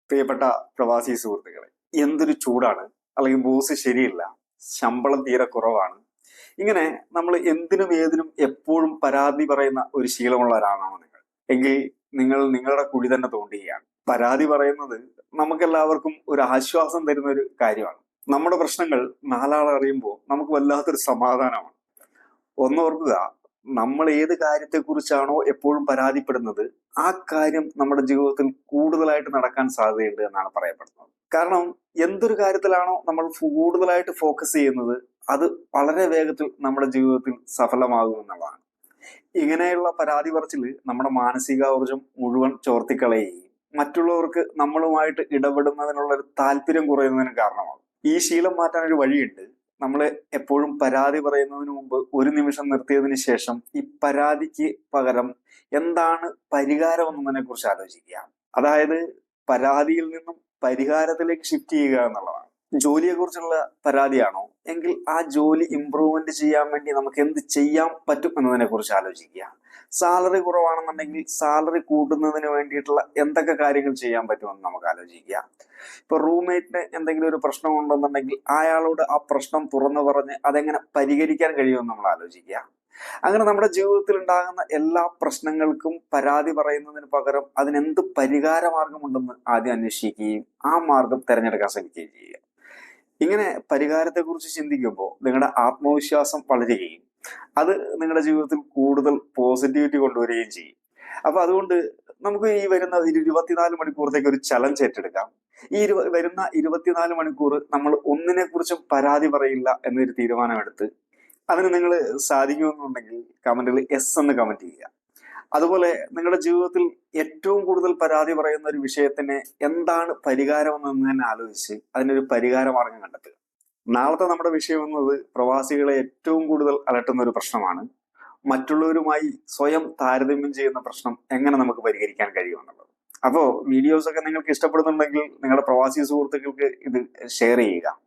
പ്രിയപ്പെട്ട പ്രവാസി സുഹൃത്തുക്കളെ, എന്തൊരു ചൂടാണ്! അല്ലെങ്കിൽ ബോസ് ശരിയില്ല, ശമ്പളം തീരെ കുറവാണ്. ഇങ്ങനെ നമ്മൾ എന്തിനും ഏതിനും എപ്പോഴും പരാതി പറയുന്ന ഒരു ശീലമുള്ള ഒരാളാണോ നിങ്ങൾ? എങ്കിൽ നിങ്ങൾ നിങ്ങളുടെ കുഴി തന്നെ തോണ്ടുകയാണ്. പരാതി പറയുന്നത് നമുക്കെല്ലാവർക്കും ഒരു ആശ്വാസം തരുന്ന ഒരു കാര്യമാണ്. നമ്മുടെ പ്രശ്നങ്ങൾ നാലാൾ അറിയുമ്പോൾ നമുക്ക് വല്ലാത്തൊരു സമാധാനമാണ്. ഒന്നോർക്കുക, നമ്മൾ ഏത് കാര്യത്തെക്കുറിച്ചാണോ എപ്പോഴും പരാതിപ്പെടുന്നത്, ആ കാര്യം നമ്മുടെ ജീവിതത്തിൽ കൂടുതലായിട്ട് നടക്കാൻ സാധ്യതയുണ്ട് എന്നാണ് പറയപ്പെടുന്നത്. കാരണം എന്തൊരു കാര്യത്തിലാണോ നമ്മൾ കൂടുതലായിട്ട് ഫോക്കസ് ചെയ്യുന്നത്, അത് വളരെ വേഗത്തിൽ നമ്മുടെ ജീവിതത്തിൽ സഫലമാകും എന്നുള്ളതാണ്. ഇങ്ങനെയുള്ള പരാതി പറച്ചില് നമ്മുടെ മാനസികാർജം മുഴുവൻ ചോർത്തിക്കളയുകയും മറ്റുള്ളവർക്ക് നമ്മളുമായിട്ട് ഇടപെടുന്നതിനുള്ള ഒരു താല്പര്യം കുറയുന്നതിന് കാരണമാകും. ഈ ശീലം മാറ്റാൻ ഒരു വഴിയുണ്ട്. നമ്മൾ എപ്പോഴും പരാതി പറയുന്നതിന് മുമ്പ് ഒരു നിമിഷം നിർത്തിയതിന് ശേഷം ഈ പരാതിക്ക് പകരം എന്താണ് പരിഹാരം എന്നതിനെ കുറിച്ച് ആലോചിക്കുക. അതായത് പരാതിയിൽ നിന്നും പരിഹാരത്തിലേക്ക് ഷിഫ്റ്റ് ചെയ്യുക എന്നുള്ളതാണ്. ജോലിയെ കുറിച്ചുള്ള പരാതിയാണോ എങ്കിൽ ആ ജോലി ഇംപ്രൂവ്മെന്റ് ചെയ്യാൻ വേണ്ടി നമുക്ക് എന്ത് ചെയ്യാൻ പറ്റും എന്നതിനെ കുറിച്ച് ആലോചിക്കുക. സാലറി കുറവാണെന്നുണ്ടെങ്കിൽ സാലറി കൂട്ടുന്നതിന് വേണ്ടിയിട്ടുള്ള എന്തൊക്കെ കാര്യങ്ങൾ ചെയ്യാൻ പറ്റുമെന്ന് നമുക്ക് ആലോചിക്കുക. ഇപ്പൊ റൂംമേറ്റിന് എന്തെങ്കിലും ഒരു പ്രശ്നം ഉണ്ടെന്നുണ്ടെങ്കിൽ അയാളോട് ആ പ്രശ്നം തുറന്നു പറഞ്ഞ് അതെങ്ങനെ പരിഹരിക്കാൻ കഴിയുമെന്ന് നമ്മൾ ആലോചിക്കുക. അങ്ങനെ നമ്മുടെ ജീവിതത്തിൽ ഉണ്ടാകുന്ന എല്ലാ പ്രശ്നങ്ങൾക്കും പരാതി പറയുന്നതിന് പകരം അതിനെന്ത് പരിഹാര മാർഗമുണ്ടെന്ന് ആദ്യം അന്വേഷിക്കുകയും ആ മാർഗം തിരഞ്ഞെടുക്കാൻ ശ്രമിക്കുകയും ചെയ്യുക. ഇങ്ങനെ പരിഹാരത്തെക്കുറിച്ച് ചിന്തിക്കുമ്പോൾ നിങ്ങളുടെ ആത്മവിശ്വാസം വളരുകയും അത് നിങ്ങളുടെ ജീവിതത്തിൽ കൂടുതൽ പോസിറ്റിവിറ്റി കൊണ്ടുവരികയും ചെയ്യും. അപ്പൊ അതുകൊണ്ട് നമുക്ക് ഈ വരുന്ന 24 മണിക്കൂറത്തേക്ക് ഒരു ചലഞ്ച് ഏറ്റെടുക്കാം. വരുന്ന 24 മണിക്കൂർ നമ്മൾ ഒന്നിനെ കുറിച്ചും പരാതി പറയില്ല എന്നൊരു തീരുമാനമെടുത്ത് അതിന് നിങ്ങൾ സാധിക്കുമെന്നുണ്ടെങ്കിൽ കമന്റിൽ എസ് എന്ന് കമന്റ് ചെയ്യുക. അതുപോലെ നിങ്ങളുടെ ജീവിതത്തിൽ ഏറ്റവും കൂടുതൽ പരാതി പറയുന്ന ഒരു വിഷയത്തിന് എന്താണ് പരിഹാരം എന്ന് തന്നെ ആലോചിച്ച് അതിനൊരു പരിഹാര മാർഗം കണ്ടെത്തുക. നാളത്തെ നമ്മുടെ വിഷയം എന്നത് പ്രവാസികളെ ഏറ്റവും കൂടുതൽ അലട്ടുന്ന ഒരു പ്രശ്നമാണ്. മറ്റുള്ളവരുമായി സ്വയം താരതമ്യം ചെയ്യുന്ന പ്രശ്നം എങ്ങനെ നമുക്ക് പരിഹരിക്കാൻ കഴിയുമെന്നുള്ളത്. അപ്പോൾ വീഡിയോസ് ഒക്കെ നിങ്ങൾക്ക് ഇഷ്ടപ്പെടുന്നുണ്ടെങ്കിൽ നിങ്ങളുടെ പ്രവാസി സുഹൃത്തുക്കൾക്ക് ഇത് ഷെയർ ചെയ്യുക.